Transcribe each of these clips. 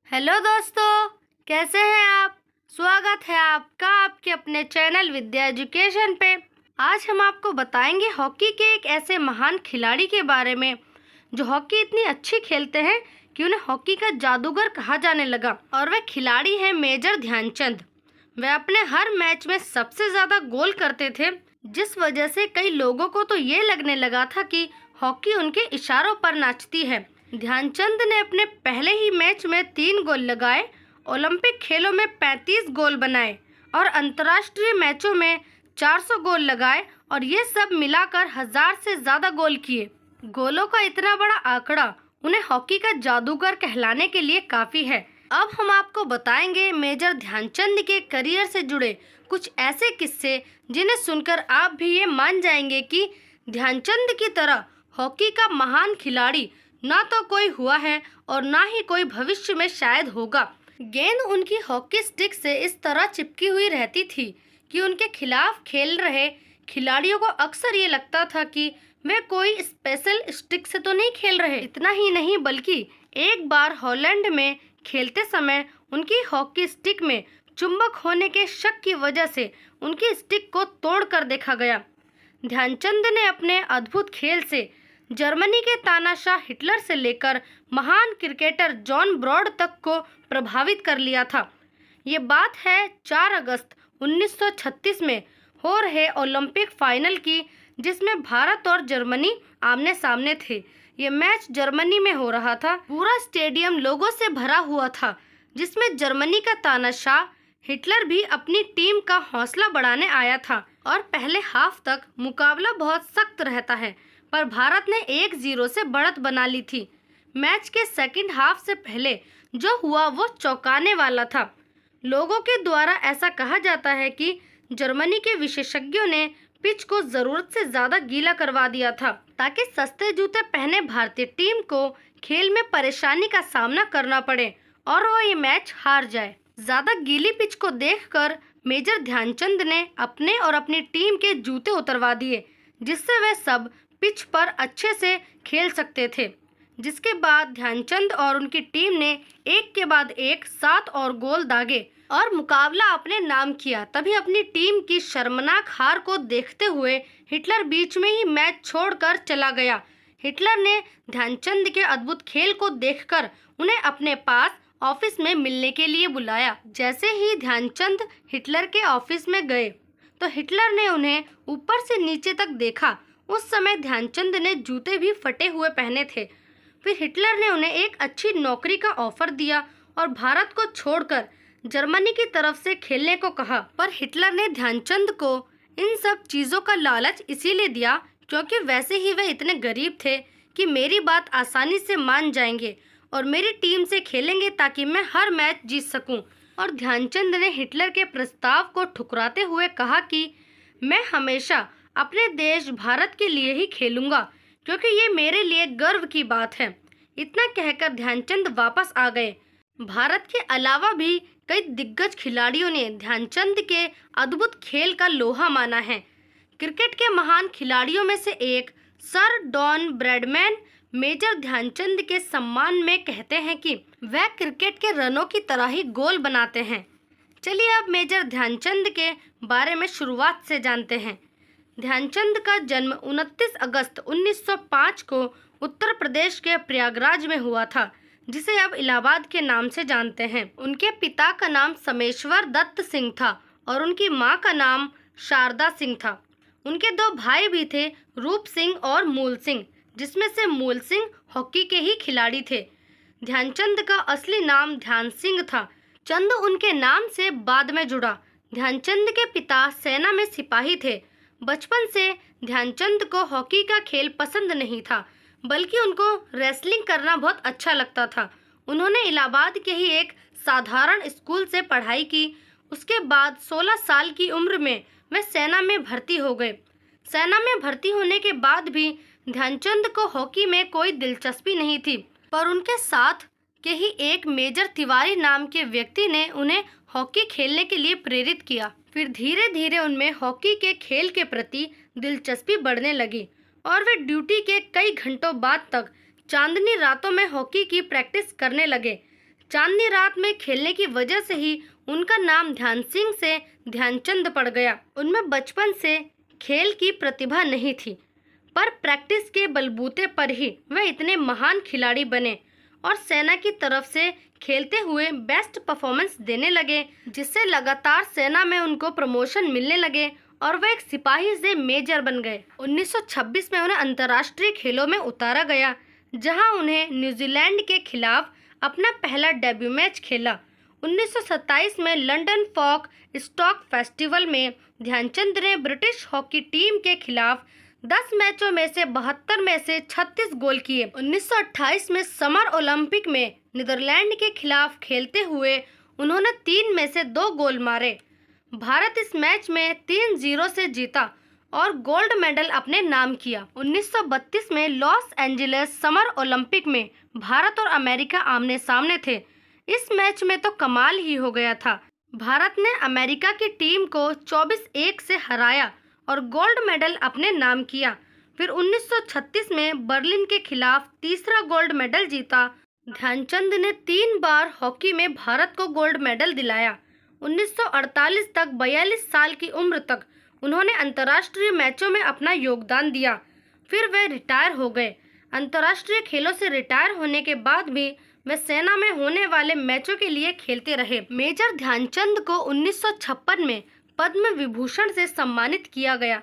Hello दोस्तों, कैसे हैं आप। स्वागत है आपका आपके अपने चैनल विद्या एजुकेशन पे। आज हम आपको बताएंगे हॉकी के एक ऐसे महान खिलाड़ी के बारे में जो हॉकी इतनी अच्छी खेलते हैं कि उन्हें हॉकी का जादूगर कहा जाने लगा। और वे खिलाड़ी हैं मेजर ध्यानचंद। वे अपने हर मैच में सबसे ज्यादा गोल करते थे, जिस वजह से कई लोगों को तो ये लगने लगा था कि हॉकी उनके इशारों पर नाचती है। ध्यानचंद ने अपने पहले ही मैच में 3 गोल लगाए, ओलंपिक खेलों में 35 गोल बनाए और अंतर्राष्ट्रीय मैचों में 400 गोल लगाए और ये सब मिलाकर 1000 से ज्यादा गोल किए। गोलों का इतना बड़ा आंकड़ा उन्हें हॉकी का जादूगर कहलाने के लिए काफी है। अब हम आपको बताएंगे मेजर ध्यानचंद के करियर से जुड़े कुछ ऐसे किस्से जिन्हें सुनकर आप भी ये मान जाएंगे कि ध्यानचंद की तरह हॉकी का महान खिलाड़ी ना तो कोई हुआ है और ना ही कोई भविष्य में शायद होगा। गेंद उनकी हॉकी स्टिक से इस तरह चिपकी हुई रहती थी कि उनके खिलाफ खेल रहे खिलाड़ियों को अक्सर ये लगता था कि वे कोई स्पेशल स्टिक से तो नहीं खेल रहे। इतना ही नहीं बल्कि एक बार हॉलैंड में खेलते समय उनकी हॉकी स्टिक में चुंबक होने के शक की वजह से उनकी स्टिक को तोड़कर देखा गया। ध्यानचंद ने अपने अद्भुत खेल से जर्मनी के तानाशाह हिटलर से लेकर महान क्रिकेटर जॉन ब्रॉड तक को प्रभावित कर लिया था। ये बात है 4 अगस्त 1936 में हो रहे ओलंपिक फाइनल की, जिसमें भारत और जर्मनी आमने सामने थे। ये मैच जर्मनी में हो रहा था। पूरा स्टेडियम लोगों से भरा हुआ था, जिसमें जर्मनी का तानाशाह हिटलर भी अपनी टीम का हौसला बढ़ाने आया था। और पहले हाफ तक मुकाबला बहुत सख्त रहता है, पर भारत ने 1-0 से बढ़त बना ली थी। मैच के सेकंड हाफ से पहले जो हुआ वो चौंकाने वाला था। लोगों के द्वारा ऐसा कहा जाता है कि जर्मनी के विशेषज्ञों ने पिच को जरूरत से ज्यादा गीला करवा दिया था ताकि सस्ते जूते पहने भारतीय टीम को खेल में परेशानी का सामना करना पड़े और वो ये मैच हार जाए। ज्यादा गीली पिच को देखकर मेजर ध्यानचंद ने अपने और अपनी टीम के जूते उतरवा दिए, जिससे वे सब पिच पर अच्छे से खेल सकते थे। जिसके बाद ध्यानचंद और उनकी टीम ने एक के बाद एक 7 और गोल दागे और मुकाबला अपने नाम किया। तभी अपनी टीम की शर्मनाक हार को देखते हुए हिटलर बीच में ही मैच छोड़कर चला गया। हिटलर ने ध्यानचंद के अद्भुत खेल को देखकर उन्हें अपने पास ऑफिस में मिलने के लिए बुलाया। जैसे ही ध्यानचंद हिटलर के ऑफिस में गए तो हिटलर ने उन्हें ऊपर से नीचे तक देखा। उस समय ध्यानचंद ने जूते भी फटे हुए पहने थे। फिर हिटलर ने उन्हें एक अच्छी नौकरी का ऑफर दिया और भारत को छोड़कर जर्मनी की तरफ से खेलने को कहा। पर हिटलर ने ध्यानचंद को इन सब चीज़ों का लालच इसीलिए दिया क्योंकि वैसे ही वे इतने गरीब थे कि मेरी बात आसानी से मान जाएंगे और मेरी टीम से खेलेंगे ताकि मैं हर मैच जीत सकूं। और ध्यानचंद ने हिटलर के प्रस्ताव को ठुकराते हुए कहा कि मैं हमेशा अपने देश भारत के लिए ही खेलूंगा क्योंकि ये मेरे लिए गर्व की बात है। इतना कहकर ध्यानचंद वापस आ गए। भारत के अलावा भी कई दिग्गज खिलाड़ियों ने ध्यानचंद के अद्भुत खेल का लोहा माना है। क्रिकेट के महान खिलाड़ियों में से एक sir Don Bradman major Dhyanchand के सम्मान में कहते हैं कि वह क्रिकेट के रनों की तरह ही गोल बनाते हैं। चलिए अब मेजर ध्यानचंद के बारे में शुरुआत से जानते हैं। ध्यानचंद का जन्म 29 अगस्त 1905 को उत्तर प्रदेश के प्रयागराज में हुआ था, जिसे अब इलाहाबाद के नाम से जानते हैं। उनके पिता का नाम समेश्वर दत्त सिंह था और उनकी मां का नाम शारदा सिंह था। उनके 2 भाई भी थे, रूप सिंह और मूल सिंह, जिसमें से मूल सिंह हॉकी के ही खिलाड़ी थे। ध्यानचंद का असली नाम ध्यान सिंह था। चंद उनके नाम से बाद में जुड़ा। ध्यानचंद के पिता सेना में सिपाही थे। बचपन से ध्यानचंद को हॉकी का खेल पसंद नहीं था, बल्कि उनको रेसलिंग करना बहुत अच्छा लगता था। उन्होंने इलाहाबाद के ही एक साधारण स्कूल से पढ़ाई की। उसके बाद 16 साल की उम्र में वे सेना में भर्ती हो गए। सेना में भर्ती होने के बाद भी ध्यानचंद को हॉकी में कोई दिलचस्पी नहीं थी, पर उनके साथ के ही एक मेजर तिवारी नाम के व्यक्ति ने उन्हें हॉकी खेलने के लिए प्रेरित किया। फिर धीरे धीरे उनमें हॉकी के खेल के प्रति दिलचस्पी बढ़ने लगी और वे ड्यूटी के कई घंटों बाद तक चांदनी रातों में हॉकी की प्रैक्टिस करने लगे। चांदनी रात में खेलने की वजह से ही उनका नाम ध्यान सिंह से ध्यानचंद पड़ गया। उनमें बचपन से खेल की प्रतिभा नहीं थी, पर प्रैक्टिस के बलबूते पर ही वे इतने महान खिलाड़ी बने और सेना की तरफ से खेलते हुए बेस्ट परफॉर्मेंस देने लगे, जिससे लगातार सेना में उनको प्रमोशन मिलने लगे और वे एक सिपाही से मेजर बन गए। 1926 में उन्हें अंतर्राष्ट्रीय खेलों में उतारा गया, जहां उन्हें न्यूजीलैंड के खिलाफ अपना पहला डेब्यू मैच खेला। 1927 में लंदन फॉक स्टॉक फेस्टिवल में ध्यानचंद ने ब्रिटिश हॉकी टीम के खिलाफ 10 मैचों में से 72 में से 36 गोल किए। 1928 में समर ओलंपिक में नीदरलैंड के खिलाफ खेलते हुए उन्होंने 3 में से 2 गोल मारे। भारत इस मैच में 3-0 से जीता और गोल्ड मेडल अपने नाम किया। 1932 में लॉस एंजलिस समर ओलंपिक में भारत और अमेरिका आमने सामने थे। इस मैच में तो कमाल ही हो गया था। भारत ने अमेरिका की टीम को 24-1 से हराया और गोल्ड मेडल अपने नाम किया। फिर 1936 में बर्लिन के खिलाफ तीसरा गोल्ड मेडल जीता। ध्यानचंद ने 3 बार हॉकी में भारत को गोल्ड मेडल दिलाया। 1948 तक 42 साल की उम्र तक उन्होंने अंतर्राष्ट्रीय मैचों में अपना योगदान दिया। फिर वे रिटायर हो गए। अंतर्राष्ट्रीय खेलों से रिटायर होने के बाद भी वे सेना में होने वाले मैचों के लिए खेलते रहे। मेजर ध्यानचंद को 1956 में पद्म विभूषण से सम्मानित किया गया।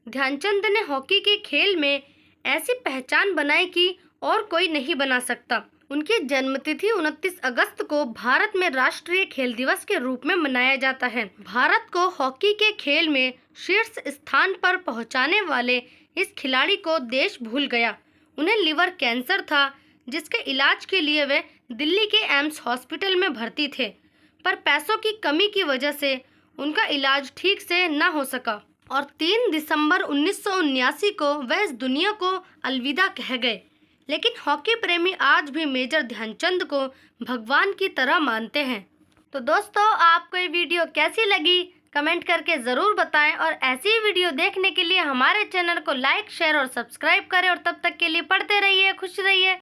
ध्यानचंद ने हॉकी के खेल में ऐसी पहचान बनाई कि और कोई नहीं बना सकता। उनकी जन्मतिथि 29 अगस्त को भारत में राष्ट्रीय खेल दिवस के रूप में मनाया जाता है। भारत को हॉकी के खेल में शीर्ष स्थान पर पहुंचाने वाले इस खिलाड़ी को देश भूल गया। उन्हें लिवर कैंसर था, जिसके इलाज के लिए वे दिल्ली के एम्स हॉस्पिटल में भर्ती थे, पर पैसों की कमी की वजह से उनका इलाज ठीक से न हो सका और 3 दिसंबर 1979 को वे इस दुनिया को अलविदा कह गए। लेकिन हॉकी प्रेमी आज भी मेजर ध्यानचंद को भगवान की तरह मानते हैं। तो दोस्तों, आपको ये वीडियो कैसी लगी कमेंट करके ज़रूर बताएं और ऐसी वीडियो देखने के लिए हमारे चैनल को लाइक, शेयर और सब्सक्राइब करें और तब तक के लिए पढ़ते रहिए, खुश रहिए।